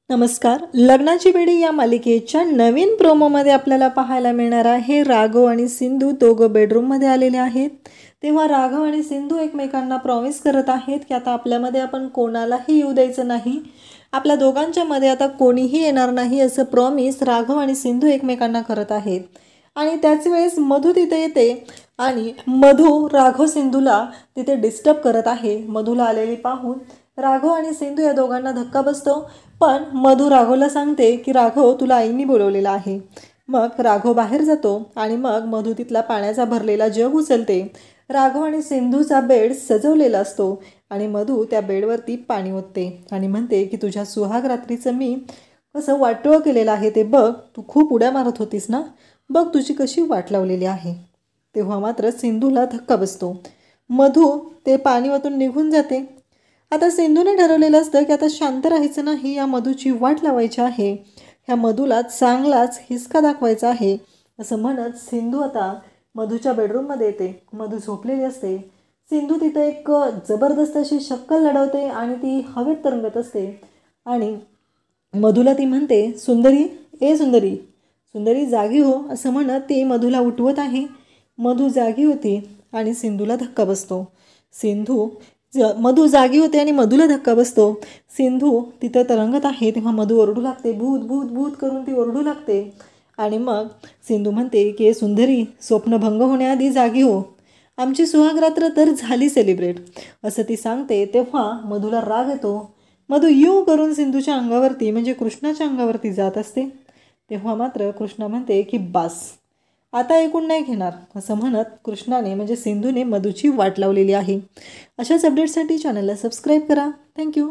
नमस्कार. लग्नाची बेडी या मालिकेच्या नवीन प्रोमोमध्ये आपल्याला पाहायला मिळणार आहे राघव आणि सिंधू दोघं बेडरूममध्ये आलेले आहेत. तेव्हा राघव आणि सिंधू एकमेकांना प्रॉमिस करत आहेत की आता आपल्यामध्ये आपण कोणालाही येऊ द्यायचं नाही, आपल्या दोघांच्या मध्ये आता कोणीही येणार नाही असं प्रॉमिस राघव आणि सिंधू एकमेकांना करत आहेत. आणि त्याच वेळेस मधू तिथे येते आणि मधू राघव सिंधूला तिथे डिस्टर्ब करत आहे. मधूला आलेली पाहून राघव आणि सिंधू या दोघांना धक्का बसतो, पण मधू राघवला सांगते की राघव तुला आईने बोलवलेलं आहे. मग राघव बाहेर जातो आणि मग मधू तिथला पाण्याचा भरलेला जग उचलते. राघव आणि सिंधूचा बेड सजवलेला असतो आणि मधू त्या बेडवरती पाणी ओतते आणि म्हणते की तुझ्या सुहाग रात्रीचं मी कसं वाटोळं केलेलं आहे ते बघ, तू खूप उड्या मारत होतीस ना, बघ तुझी कशी वाट लावलेली आहे. तेव्हा मात्र सिंधूला धक्का बसतो. मधू ते पाणी ओतून निघून जाते. आता सिंधूने ठरवलेलं असतं की आता शांत राहायचं नाही, या मधूची वाट लावायची आहे, ह्या मधूला चांगलाच हिसका दाखवायचा आहे. असं म्हणत सिंधू आता मधूच्या बेडरूममध्ये येते. मधू झोपलेली असते. सिंधू तिथं एक जबरदस्त अशी शक्कल लढवते आणि ती हवेत तरंगत असते आणि मधूला ती म्हणते, सुंदरी, ए सुंदरी, सुंदरी जागी हो, असं म्हणत ती मधूला उठवत आहे. मधू जागी होती आणि सिंधूला धक्का बसतो. मधू जागी होते आणि मधूला धक्का बसतो. सिंधू तिथं तरंगत आहे तेव्हा मधू ओरडू लागते, भूत भूत भूत करून ती ओरडू लागते. आणि मग सिंधू म्हणते की सुंदरी, स्वप्नभंग होण्याआधी जागी हो, आमची सुहागरात्र तर झाली सेलिब्रेट, असं ती सांगते. तेव्हा मधूला राग येतो. मधू यू करून सिंधूच्या अंगावरती म्हणजे कृष्णाच्या अंगावरती जात असते. तेव्हा मात्र कृष्णा म्हणते की बास, आता ऐकून नाही घेणार, असं म्हणत कृष्णाने म्हणजे सिंधूने मधूची वाट लावलेली आहे. अशाच अपडेट्ससाठी चॅनलला सबस्क्राईब करा. थँक्यू.